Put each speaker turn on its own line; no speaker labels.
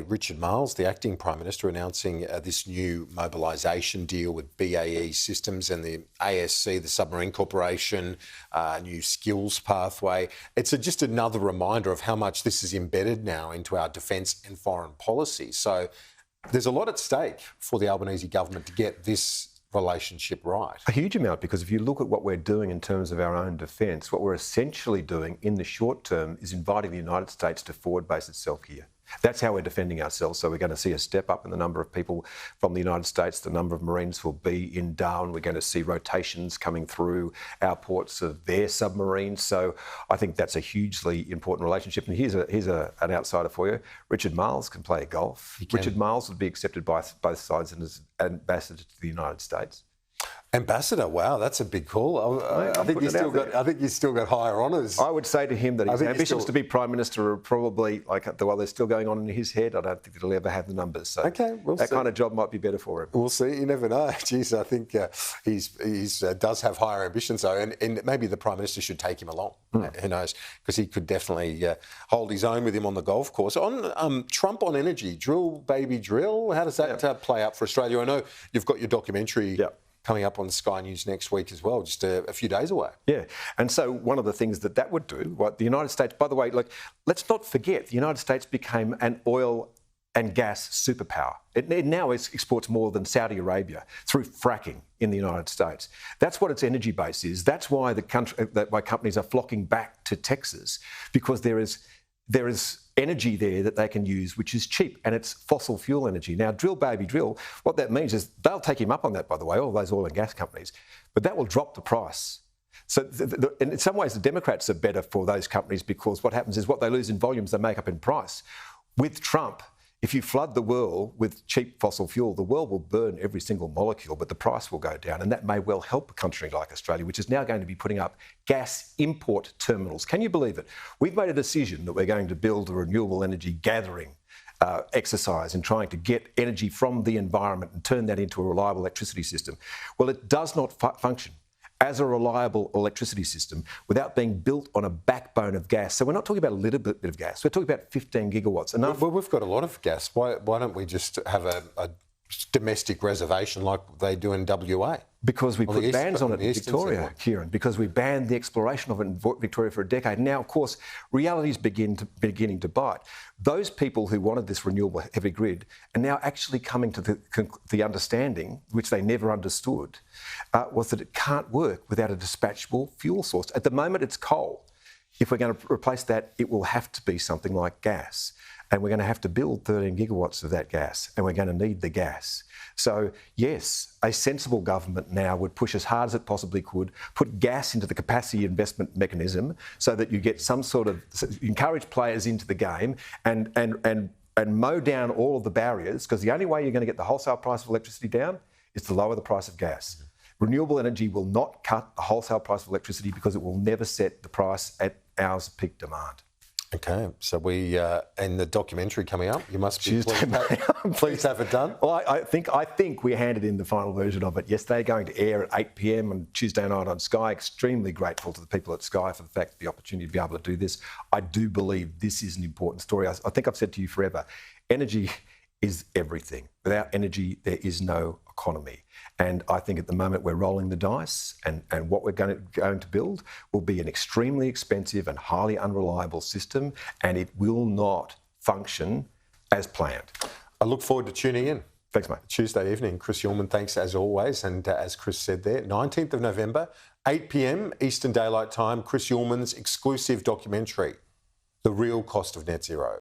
Richard Marles, the acting Prime Minister, announcing this new mobilisation deal with BAE Systems and the ASC, the Submarine Corporation, new skills pathway. It's just another reminder of how much this is embedded now into our defence and foreign policy. So there's a lot at stake for the Albanese government to get this relationship right.
A huge amount, because if you look at what we're doing in terms of our own defence, what we're essentially doing in the short term is inviting the United States to forward base itself here. That's how we're defending ourselves. So we're going to see a step up in the number of people from the United States. The number of Marines will be in Darwin. We're going to see rotations coming through our ports of their submarines. So I think that's a hugely important relationship. And here's an outsider for you. Richard Marles can play golf. Richard Marles would be accepted by both sides as ambassador to the United States.
Ambassador, wow, that's a big call. I think you still got higher honours.
I would say to him that his ambitions to be Prime Minister are probably, while they're still going on in his head, I don't think he'll ever have the numbers. So
okay, we'll see.
Kind of job might be better for him.
We'll see. You never know. Geez, I think he does have higher ambitions, though, and maybe the Prime Minister should take him along. Who knows? Because he could definitely hold his own with him on the golf course. On Trump on energy, drill, baby, drill, how does that play out for Australia? I know you've got your documentary coming up on Sky News next week as well, just a few days away. Yeah, and so one of the things that would do, what the United States, by the way, let's not forget, the United States became an oil and gas superpower. It now exports more than Saudi Arabia through fracking in the United States. That's what its energy base is. That's why why companies are flocking back to Texas, because there is energy there that they can use, which is cheap, and it's fossil fuel energy. Now, drill, baby, drill, what that means is they'll take him up on that, by the way, all those oil and gas companies, but that will drop the price. So in some ways, the Democrats are better for those companies, because what happens is what they lose in volumes, they make up in price. With Trump, if you flood the world with cheap fossil fuel, the world will burn every single molecule, but the price will go down. And that may well help a country like Australia, which is now going to be putting up gas import terminals. Can you believe it? We've made a decision that we're going to build a renewable energy gathering exercise in trying to get energy from the environment and turn that into a reliable electricity system. Well, it does not function as a reliable electricity system without being built on a backbone of gas. So we're not talking about a little bit of gas. We're talking about 15 gigawatts. Enough. Well, we've got a lot of gas. Why don't we just have a domestic reservation like they do in WA?
Because we put bans on it in Victoria, Kieran, because we banned the exploration of it in Victoria for a decade. Now, of course, reality's beginning to bite. Those people who wanted this renewable heavy grid are now actually coming to the understanding, which they never understood, was that it can't work without a dispatchable fuel source. At the moment, it's coal. If we're going to replace that, it will have to be something like gas. And we're going to have to build 13 gigawatts of that gas, and we're going to need the gas. So, yes, a sensible government now would push as hard as it possibly could, put gas into the capacity investment mechanism so that you get some sort of, encourage players into the game and mow down all of the barriers, because the only way you're going to get the wholesale price of electricity down is to lower the price of gas. Renewable energy will not cut the wholesale price of electricity, because it will never set the price at hours of peak demand.
Okay, so we in the documentary coming up, you must be pleased to have it done.
Well, I think we handed in the final version of it yesterday, going to air at 8 p.m. on Tuesday night on Sky. Extremely grateful to the people at Sky for the fact, the opportunity to be able to do this. I do believe this is an important story. I think I've said to you forever, energy is everything. Without energy, there is no economy. And I think at the moment we're rolling the dice, and what we're going to build will be an extremely expensive and highly unreliable system, and it will not function as planned.
I look forward to tuning in.
Thanks, mate.
Tuesday evening. Chris Uhlmann, thanks as always. And as Chris said there, 19th of November, 8 p.m. Eastern Daylight Time, Chris Uhlmann's exclusive documentary, The Real Cost of Net Zero.